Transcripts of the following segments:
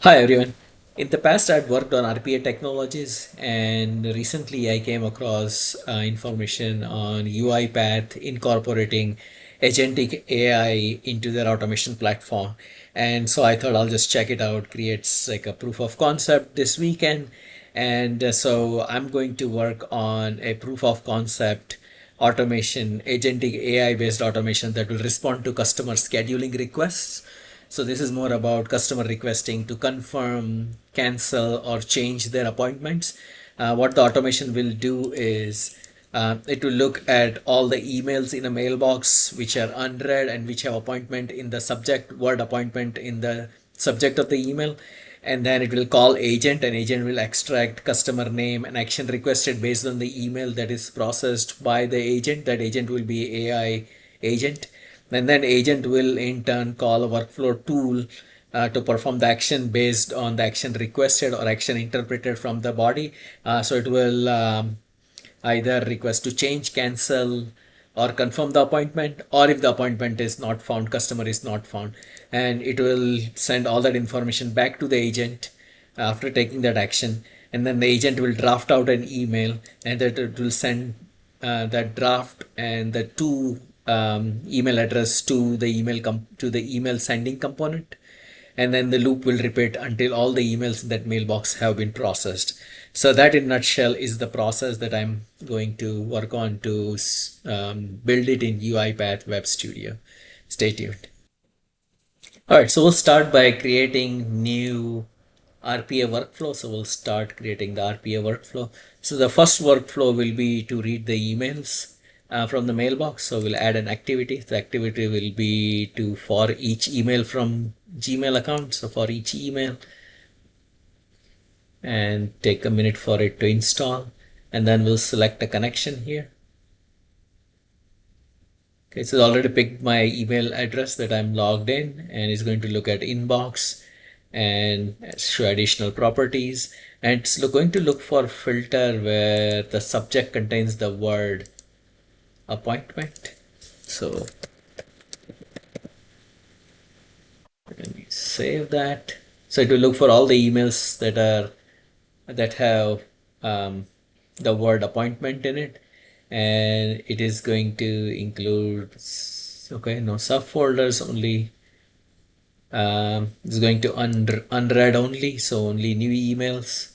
Hi everyone. In the past, I'd worked on RPA Technologies, and recently I came across information on UiPath incorporating agentic AI into their automation platform. And so I thought I'll just check it out, creates like a proof of concept this weekend. And so I'm going to work on a proof of concept automation, agentic AI based automation that will respond to customer scheduling requests. So this is more about customer requesting to confirm, cancel, or change their appointments. What the automation will do is it will look at all the emails in a mailbox which are unread and which have appointment in the subject, word appointment in the subject of the email. And then it will call agent, and agent will extract customer name and action requested based on the email that is processed by the agent. That agent will be AI agent, and then agent will in turn call a workflow tool to perform the action based on the action requested or action interpreted from the body. So it will either request to change, cancel, or confirm the appointment, or if the appointment is not found, customer is not found, and it will send all that information back to the agent after taking that action. And then the agent will draft out an email, and that it will send that draft and the two email address to the to the email sending component, and then the loop will repeat until all the emails in that mailbox have been processed. So that in a nutshell is the process that I'm going to work on to build it in UiPath Web Studio. Stay tuned. All right, so we'll start by creating new RPA workflow. So we'll start creating the RPA workflow. So the first workflow will be to read the emails from the mailbox. So we'll add an activity. The activity will be to for each email from Gmail account. So for each email, and take a minute for it to install. And then we'll select a connection here. Okay, so it's already picked my email address that I'm logged in, and it's going to look at inbox and show additional properties. And it's going to look for filter where the subject contains the word appointment. So let me save that. So it will look for all the emails that have the word appointment in it, and it is going to include no subfolders, only it's going to unread only, so only new emails,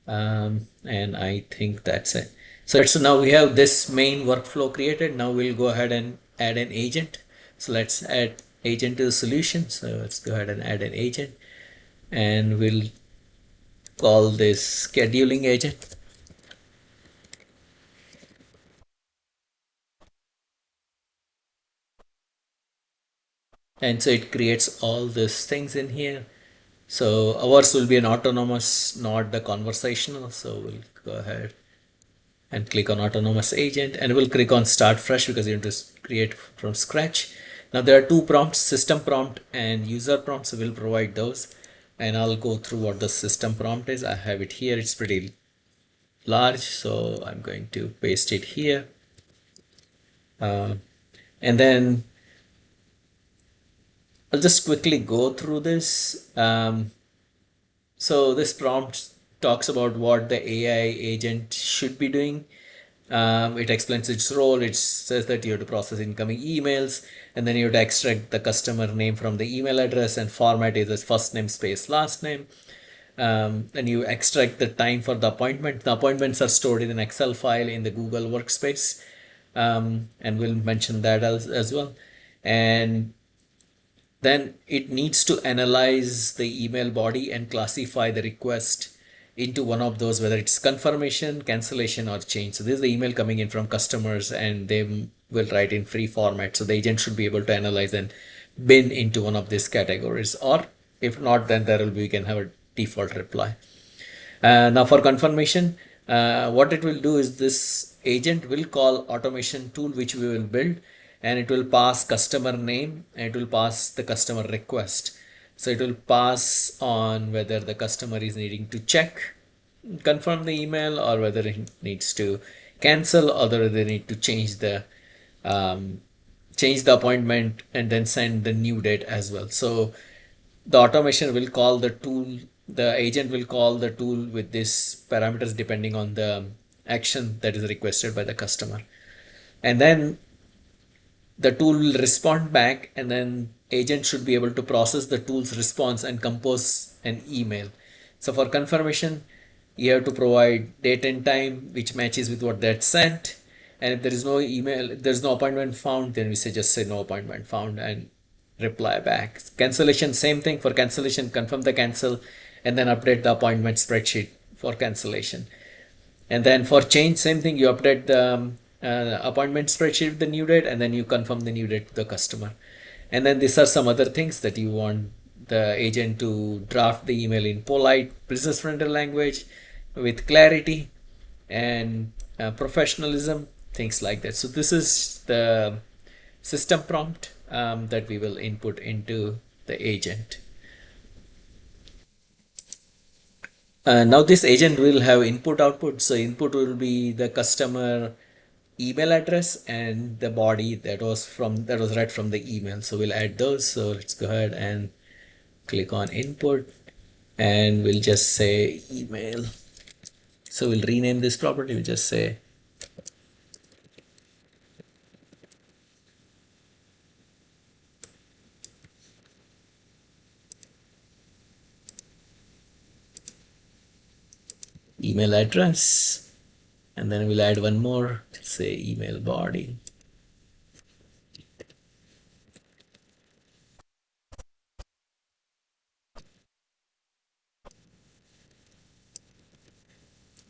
and I think that's it. So now we have this main workflow created. Now we'll go ahead and add an agent. So let's add agent to the solution. So let's go ahead and add an agent, and we'll call this scheduling agent. And so it creates all these things in here. So ours will be an autonomous, not the conversational. So we'll go ahead and click on autonomous agent, and we'll click on start fresh because you want to create from scratch. Now there are two prompts, system prompt and user prompt. So we'll provide those, and I'll go through what the system prompt is. I have it here. It's pretty large, so I'm going to paste it here. And then I'll just quickly go through this. So this prompt talks about what the AI agent should be doing. It explains its role. It says that you have to process incoming emails, and then you have to extract the customer name from the email address and format it as first name space last name. Then you extract the time for the appointment. The appointments are stored in an Excel file in the Google Workspace, and we'll mention that as well. And then it needs to analyze the email body and classify the request into one of those, whether it's confirmation, cancellation, or change. So this is the email coming in from customers, and they will write in free format. So the agent should be able to analyze and bin into one of these categories. Or if not, then we can have a default reply. Now for confirmation, what it will do is this agent will call automation tool, which we will build, and it will pass customer name, and it will pass the customer request. So it will pass on whether the customer is needing to check, confirm the email, or whether it needs to cancel, or whether they need to change the appointment and then send the new date as well. So The automation will call the tool, the agent will call the tool with these parameters depending on the action that is requested by the customer. And then the tool will respond back, and then agent should be able to process the tool's response and compose an email. So for confirmation, you have to provide date and time which matches with what that's sent. And if there is no email, if there's no appointment found, then we say just say no appointment found and reply back. Cancellation, same thing. For cancellation, confirm the cancel and then update the appointment spreadsheet for cancellation. And then for change, same thing, you update the appointment spreadsheet with the new date, and then you confirm the new date to the customer. And then these are some other things that you want the agent to draft the email in polite, business friendly language with clarity and professionalism, things like that. So this is the system prompt that we will input into the agent. Now this agent will have input output. So input will be the customer email address and the body that was read from the email. So we'll add those. So let's go ahead and click on input and we'll just say email. So we'll rename this property. We'll just say email address, and then we'll add one more, say email body.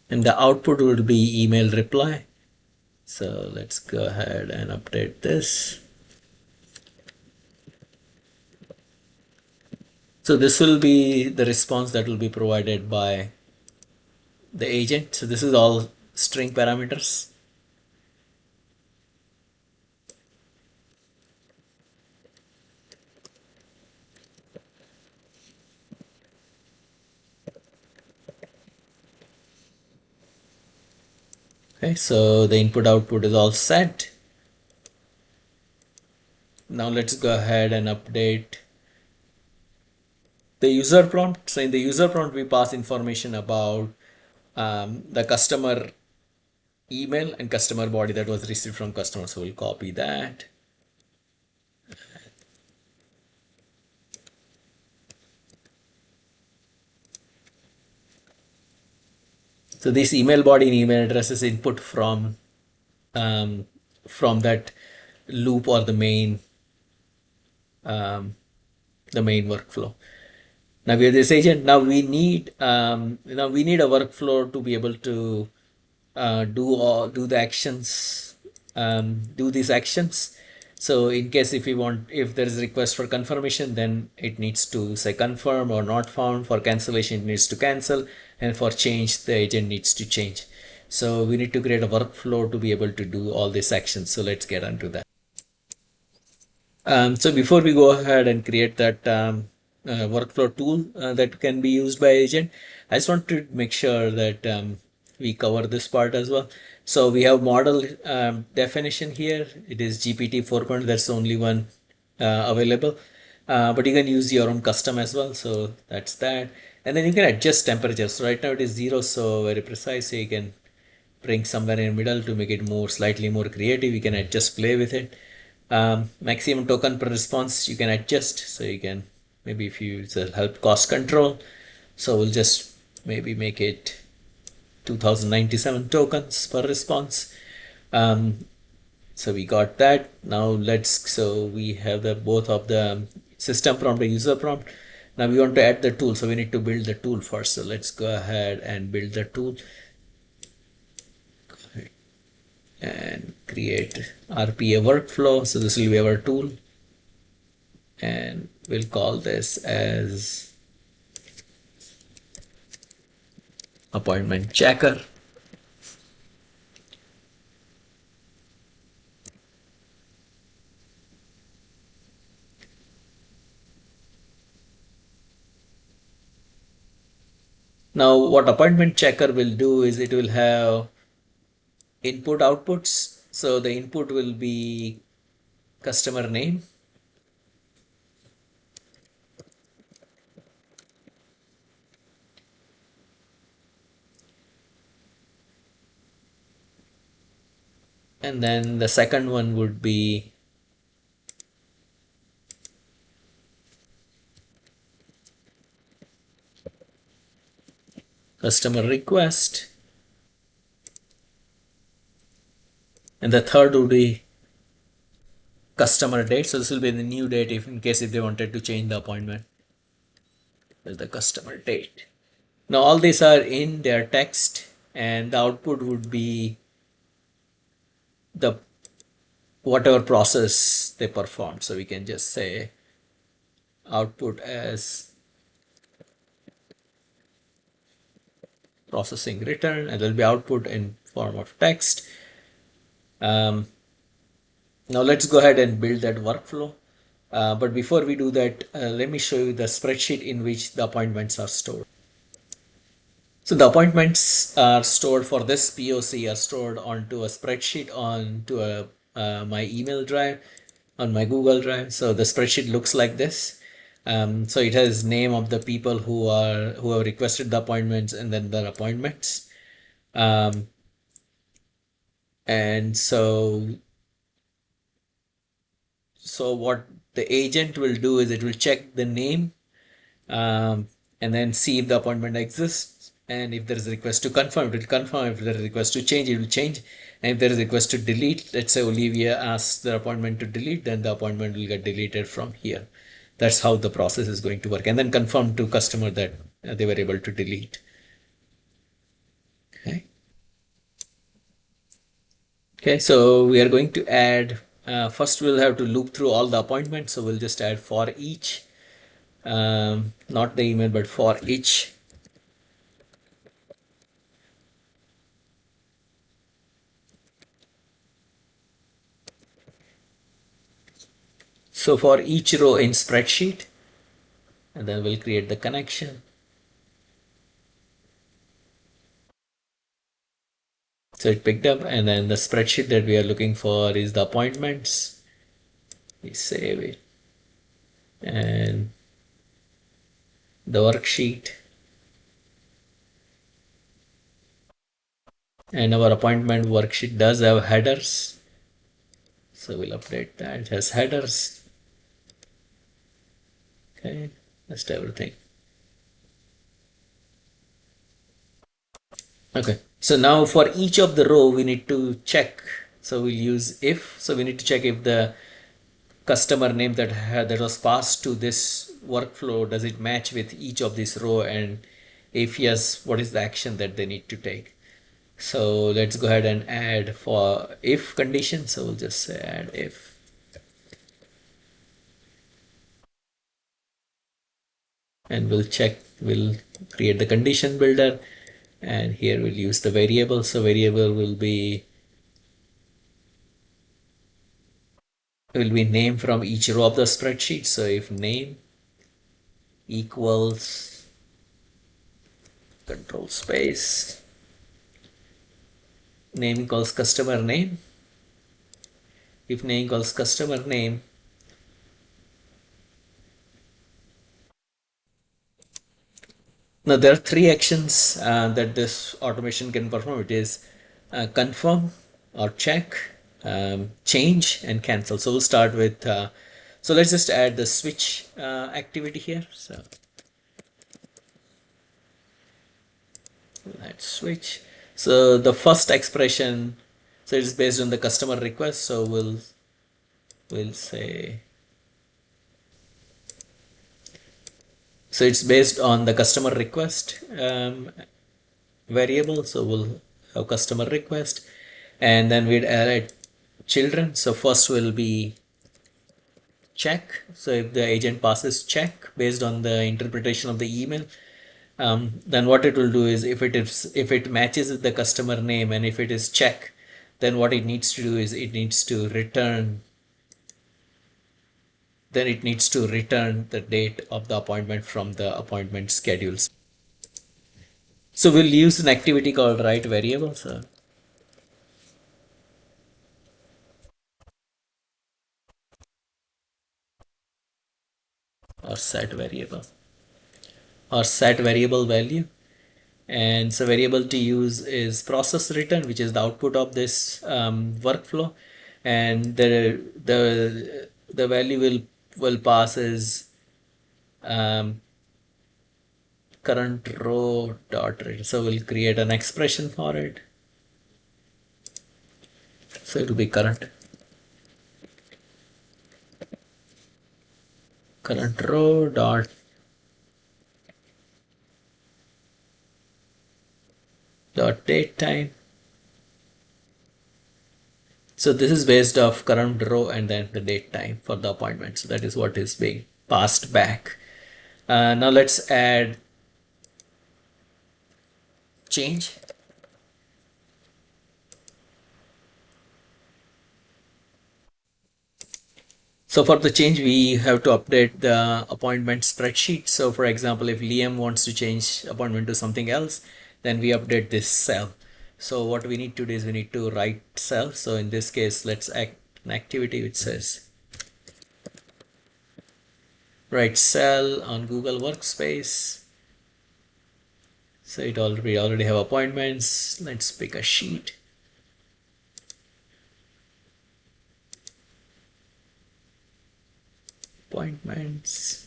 And the output would be email reply. So let's go ahead and update this. So this will be the response that will be provided by the agent. So this is all string parameters. Okay, so the input output is all set. Now let's go ahead and update the user prompt. So in the user prompt, we pass information about the customer email and customer body that was received from customer. So we'll copy that. So this email body and email address is input um, from that loop or um, the main workflow. Now we have this agent. Now we need a workflow to be able to do the actions, do these actions. So in case if there is a request for confirmation, then it needs to say confirm or not found. For cancellation, it needs to cancel, and for change, the agent needs to change. So we need to create a workflow to be able to do all these actions. So let's get onto that. So before we go ahead and create that workflow tool that can be used by agent, I just want to make sure that we cover this part as well. So we have model definition here. It is GPT 4.0. That's the only one available. But you can use your own custom as well. So that's that. And then you can adjust temperatures. So right now it is 0, so very precise. So you can bring somewhere in the middle to make it slightly more creative. You can adjust, play with it. Maximum token per response you can adjust. So you can maybe if you use help cost control. So we'll just maybe make it 2097 tokens per response. So we got that. Now so we have the both of the system prompt and user prompt. Now we want to add the tool, so we need to build the tool first. So let's go ahead and build the tool and create RPA workflow. So this will be our tool, and we'll call this as appointment checker. Now what appointment checker will do is it will have input outputs. So the input will be customer name, And then the second one would be customer request. And the third would be customer date. So this will be the new date if in case if they wanted to change the appointment. There's the customer date. Now all these are in their text, and the output would be the whatever process they performed. So we can just say output as processing return, and there will be output in form of text. Um, Now let's go ahead and build that workflow. But before we do that, let me show you the spreadsheet in which the appointments are stored. So the appointments are stored for this POC are stored onto a spreadsheet onto my email drive on my Google Drive. So the spreadsheet looks like this. So it has name of the people who have requested the appointments and then their appointments. Um, and so what the agent will do is it will check the name, um, and then see if the appointment exists. And if there is a request to confirm, it will confirm. If there is a request to change, it will change. And if there is a request to delete, let's say Olivia asks the appointment to delete, then the appointment will get deleted from here. That's how the process is going to work. And then confirm to customer that they were able to delete. Okay. Okay, so we are going to add, first we'll have to loop through all the appointments. So we'll just add for each, not the email, but for each. So for each row in spreadsheet, and then we'll create the connection. So it picked up, and then the spreadsheet that we are looking for is the appointments. We save it, and the worksheet, and our appointment worksheet does have headers. So we'll update that. It has headers. Okay, that's everything. Okay, so now for each of the row, we need to check. So we'll use if. So we need to check if the customer name that was passed to this workflow, does it match with each of this row, and if yes, what is the action that they need to take. So let's go ahead and add for if condition. So we'll just say add if, and we'll create the condition builder, and here we'll use the variable. So variable will be name from each row of the spreadsheet. So if name equals control space, name equals customer name. If name equals customer name, now there are three actions that this automation can perform. It is confirm or check, change, and cancel. So we'll start with, so let's just add the switch activity here. So let's switch. So the first expression, so it's based on the customer request. So we'll say, so it's based on the customer request variable. So we'll have customer request, and then we'd add children. So first will be check. So if the agent passes check based on the interpretation of the email, then what it will do is if it matches with the customer name and if it is check, then what it needs to do is it needs to return the date of the appointment from the appointment schedules. So we'll use an activity called write variable. So or set variable value. And so variable to use is process return, which is the output of this workflow, and the value will pass is um, current row dot read. So we'll create an expression for it. So it will be current row dot date time. So this is based off current row and then the date time for the appointment. So that is what is being passed back. Now let's add change. So for the change, we have to update the appointment spreadsheet. So for example, if Liam wants to change appointment to something else, then we update this cell. So what we need to do is we need to write cell. So in this case, let's act an activity which says write cell on Google Workspace. So we already have appointments. Let's pick a sheet. Appointments.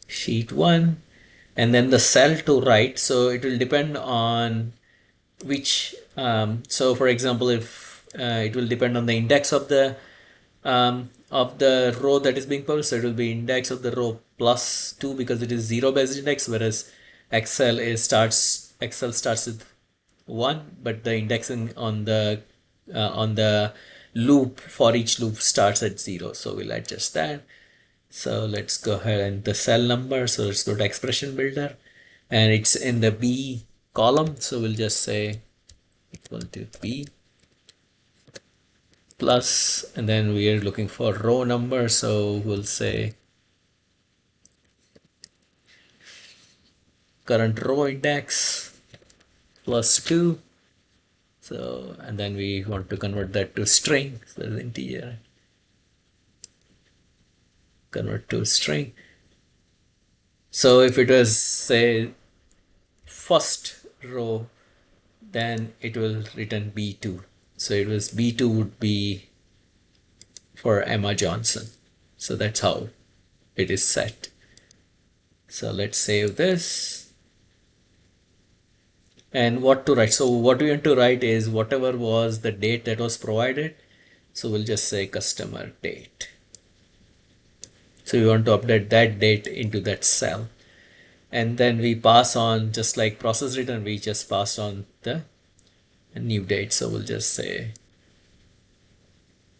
Sheet 1. And then the cell to write. So it will depend on which so for example, if it will depend on the index of the row that is being published. So it will be index of the row plus 2 because it is 0 based index, whereas Excel starts with 1, but the indexing on the loop for each loop starts at 0. So we'll adjust that. So let's go ahead and the cell number. So let's go to expression builder, and it's in the B column. So we'll just say equal to B plus, and then we are looking for row number. So we'll say current row index plus 2. So, and then we want to convert that to string. So there's integer, convert to string. So if it was say first row, then it will return B2. So it was B2 would be for Emma Johnson. So that's how it is set. So let's save this. And what to write? So what we want to write is whatever was the date that was provided. So we'll just say customer date. So we want to update that date into that cell. And then we pass on, just like process return, we just pass on the new date. So we'll just say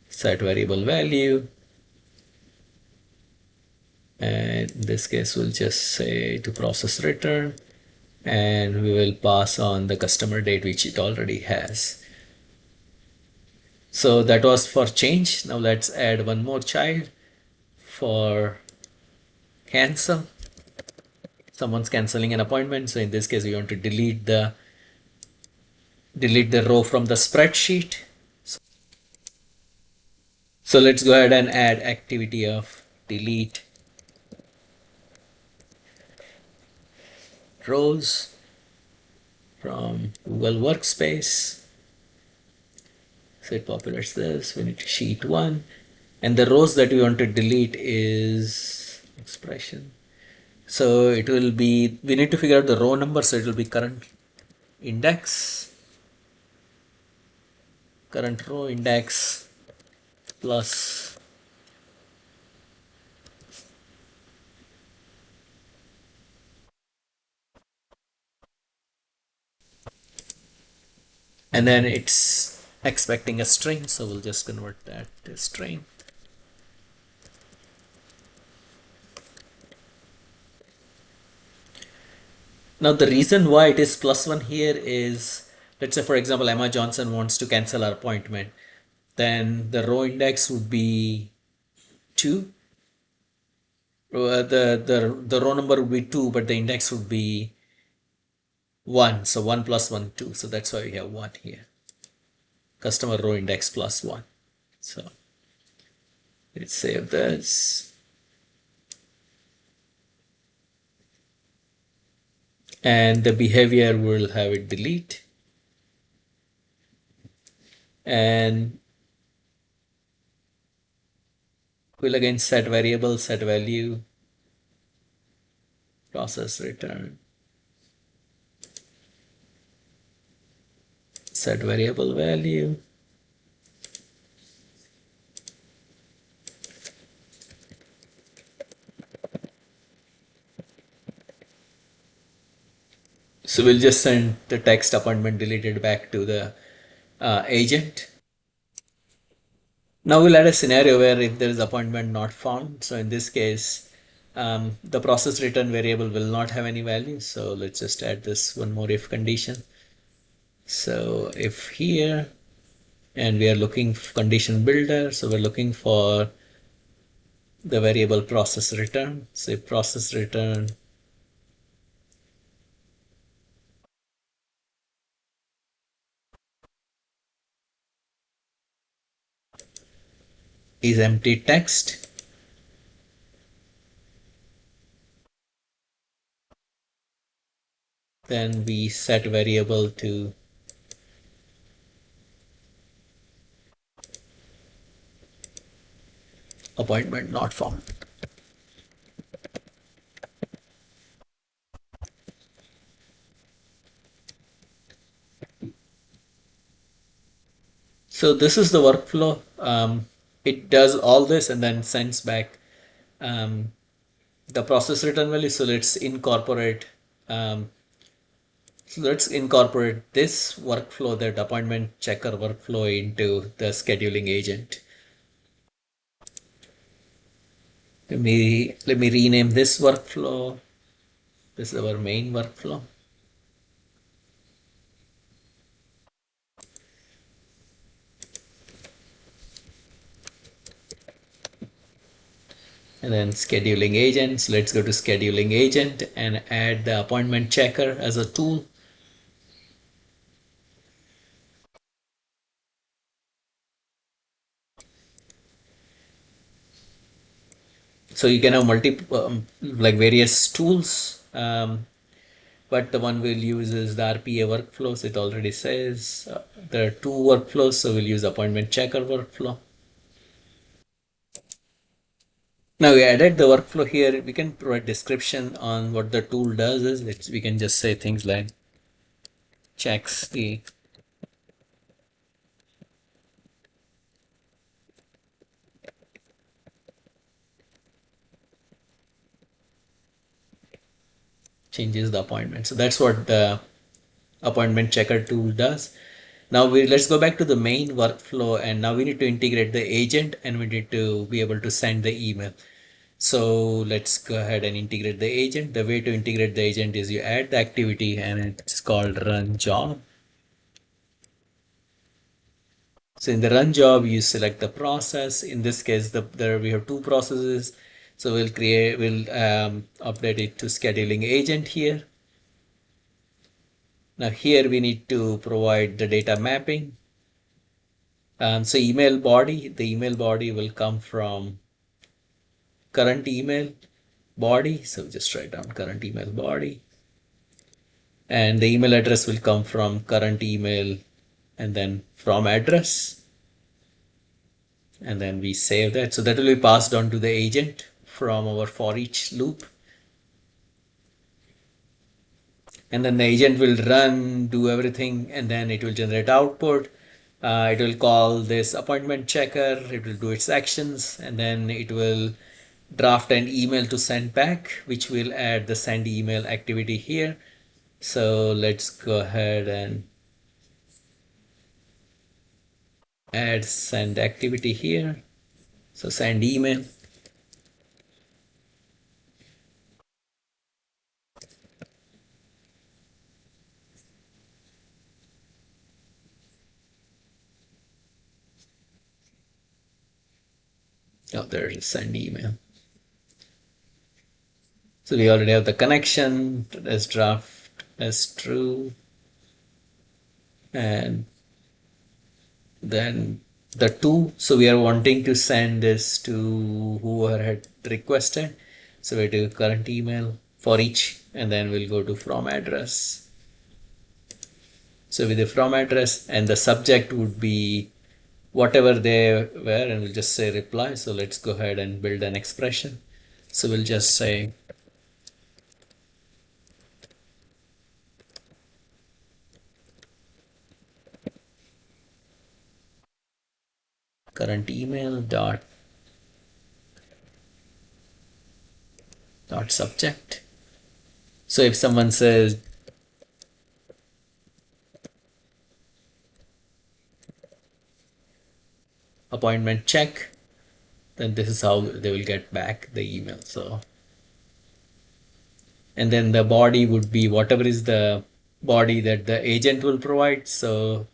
set variable value. And in this case, we'll just say to process return, and we will pass on the customer date, which it already has. So that was for change. Now let's add one more child for cancel. Someone's canceling an appointment. So in this case, we want to delete the row from the spreadsheet. So let's go ahead and add activity of delete rows from Google Workspace. So it populates this. We need to sheet 1. And the rows that we want to delete is expression. So it will be, we need to figure out the row number. So it will be current row index plus and then it's expecting a string. So we'll just convert that to string. Now the reason why it is +1 here is, let's say for example, Emma Johnson wants to cancel her appointment. Then the row index would be 2. The row number would be 2, but the index would be 1. So 1 plus 1, 2. So that's why we have 1 here. Customer row index +1. So let's save this. and the behavior will have it delete, and we'll again set variable, set value, process return, set variable value. So we'll just send the text appointment deleted back to the agent. Now we'll add a scenario where if there is appointment not found. So in this case, the process return variable will not have any value. So let's just add this one more if condition. So if here, and we are looking for condition builder, so we're looking for the variable process return. Say process return is empty text. Then we set variable to appointment not found. So this is the workflow. It does all this and then sends back um, the process return value. So um, let's incorporate this workflow, that appointment checker workflow, into the scheduling agent. Let me rename this workflow. This is our main workflow. And then scheduling agents. Let's go to scheduling agent and add the appointment checker as a tool. So you can have multiple, like various tools, but the one we'll use is the RPA workflows. It already says there are two workflows, so we'll use appointment checker workflow. Now we added the workflow here. We can provide description on what the tool does. We can just say things like checks the changes the appointment. So that's what the appointment checker tool does. Now let's go back to the main workflow, and now we need to integrate the agent, and we need to be able to send the email. So let's go ahead and integrate the agent. The way to integrate the agent is you add the activity and it's called run job. So in the run job, you select the process. In this case, there we have two processes. So we'll update it to scheduling agent here. Now here we need to provide the data mapping. So the email body will come from current email body. So just write down current email body. And the email address will come from current email and then from address. And then we save that. So that will be passed on to the agent from our for each loop. And then the agent will run, do everything, and then it will generate output. It will call this appointment checker, it will do its actions, and then it will draft an email to send back, which will add the send email activity here. So let's go ahead and add send activity here. So send email. Oh, there's a send email. So we already have the connection as draft as true. And then the two, so we are wanting to send this to whoever had requested. So we do current email for each and then we'll go to from address. So with the from address, and the subject would be whatever they were, and we'll just say reply. So let's go ahead and build an expression. So we'll just say current email dot subject. So if someone says appointment check, then this is how they will get back the email. So, and then the body would be whatever is the body that the agent will provide. So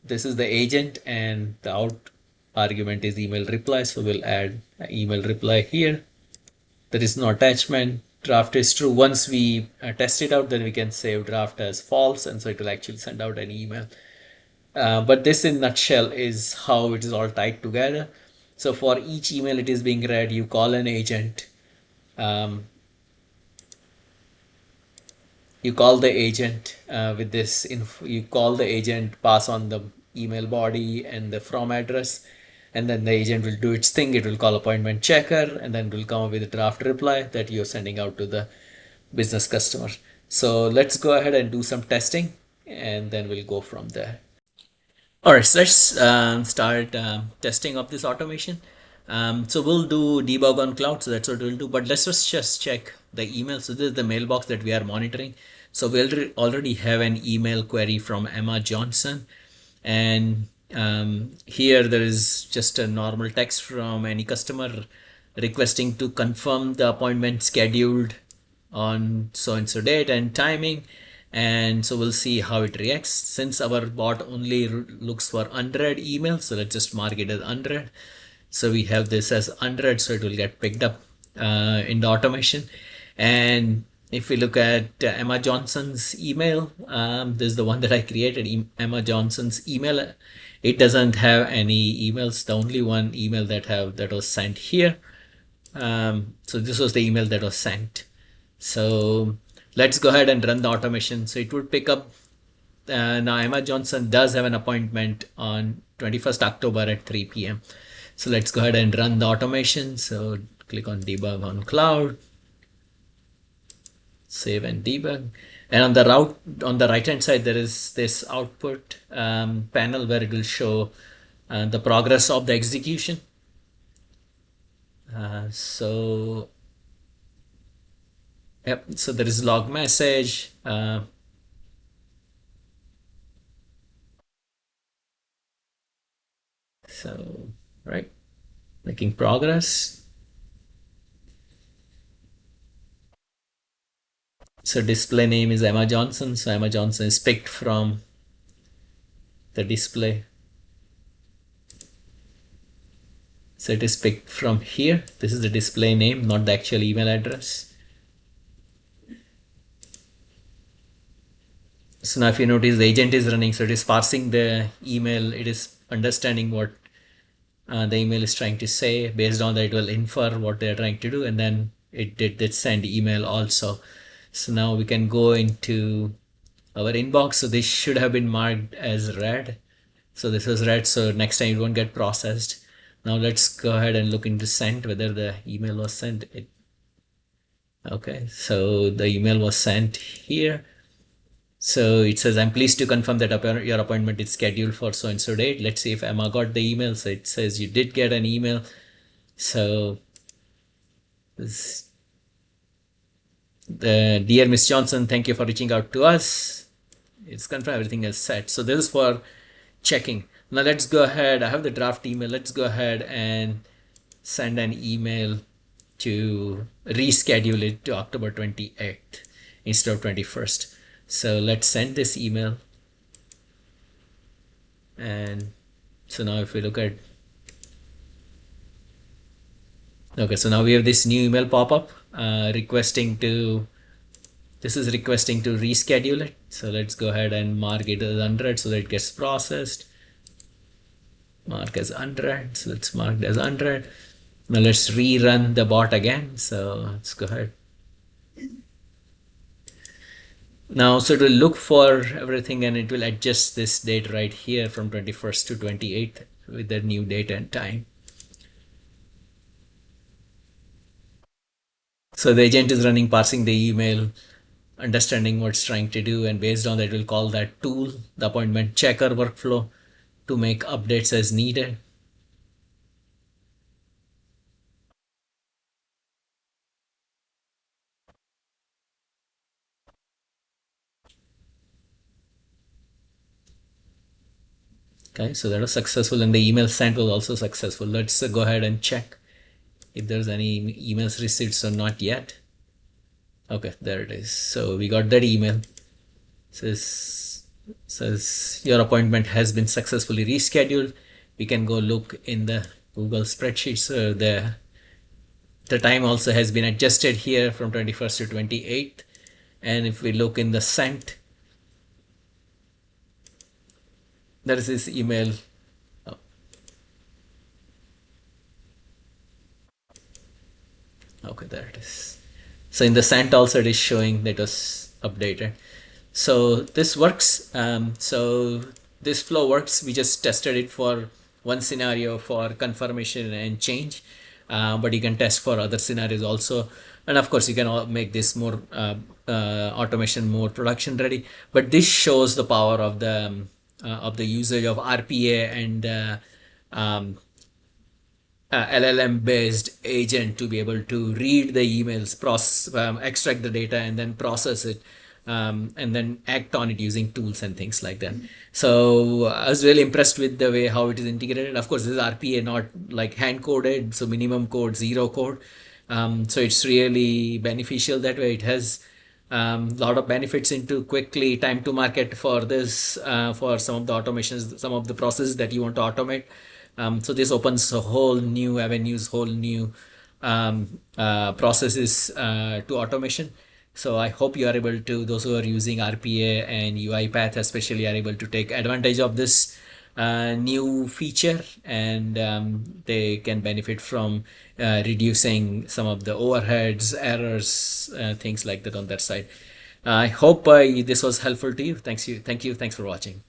this is the agent, and the out argument is email reply. So we'll add email reply here. There is no attachment. Draft is true. Once we test it out, then we can save draft as false, and so it will actually send out an email. But this in nutshell is how it is all tied together. So for each email it is being read, you call an agent. Um, you call the agent with this you call the agent, pass on the email body and the from address, and then the agent will do its thing. It will call appointment checker, and then will come up with a draft reply that you're sending out to the business customer. So let's go ahead and do some testing, and then we'll go from there. All right, so let's start testing of this automation. So we'll do debug on cloud, so that's what we'll do. But let's just check the email. So this is the mailbox that we are monitoring. So we already have an email query from Emma Johnson, and here there is just a normal text from any customer requesting to confirm the appointment scheduled on so and so date and timing. And so we'll see how it reacts. Since our bot only looks for unread emails, so let's just mark it as unread. So we have this as unread, so it will get picked up in the automation. And if we look at Emma Johnson's email, this is the one that I created, Emma Johnson's email. It doesn't have any emails. The only one email that was sent here. So this was the email that was sent. So let's go ahead and run the automation. So it would pick up. Now Emma Johnson does have an appointment on 21st October at 3 p.m. So let's go ahead and run the automation. So click on debug on cloud, save and debug. And on the right hand side, there is this output panel where it will show the progress of the execution. So yep, so there is log message. So right, making progress. So display name is Emma Johnson. So Emma Johnson is picked from the display. So it is picked from here. This is the display name, not the actual email address. So now if you notice, the agent is running. So it is parsing the email. It is understanding what the email is trying to say. Based on that, it will infer what they're trying to do. And then it did that send email also. So now we can go into our inbox. So this should have been marked as read. So this was read. So next time it won't get processed. Now let's go ahead and look into sent, whether the email was sent. Okay, so the email was sent here. So it says, I'm pleased to confirm that your appointment is scheduled for so and so date. Let's see if Emma got the email. So it says you did get an email. So the dear Miss Johnson, thank you for reaching out to us. It's confirmed everything is set. So this is for checking. Now let's go ahead. I have the draft email. Let's go ahead and send an email to reschedule it to October 28th instead of 21st. So let's send this email. And so now if we look at, okay, so now we have this new email pop-up requesting to reschedule it. So let's go ahead and mark it as unread so that it gets processed. Mark as unread. So let's mark it as unread. Now let's rerun the bot again. So let's go ahead. Now, so it will look for everything and it will adjust this date right here from 21st to 28th with the new date and time. So the agent is running, parsing the email, understanding what it's trying to do, and based on that, it will call that tool, the appointment checker workflow, to make updates as needed. Okay, so that was successful, and the email sent was also successful. Let's go ahead and check if there's any emails receipts or not yet. Okay, there it is. So we got that email. Says your appointment has been successfully rescheduled. We can go look in the Google spreadsheet. So the time also has been adjusted here from 21st to 28th. And if we look in the sent, there is this email. Oh, okay, there it is. So in the sent also it is showing that was updated. So this works. So this flow works. We just tested it for one scenario for confirmation and change, but you can test for other scenarios also. And of course, you can make this more automation, more production ready. But this shows the power of the usage of RPA and um, LLM based agent to be able to read the emails, extract the data, and then process it, and then act on it using tools and things like that. So I was really impressed with the way how it is integrated. Of course, this is RPA, not like hand coded, so minimum code, zero code. So it's really beneficial that way. It has a lot of benefits into quickly time to market for this, for some of the automations, some of the processes that you want to automate. So this opens a whole new avenues, whole new processes to automation. So I hope you are able to, those who are using RPA and UiPath especially, are able to take advantage of this new feature, and they can benefit from reducing some of the overheads, errors, things like that on their side. I hope this was helpful to you. Thank you. Thanks for watching.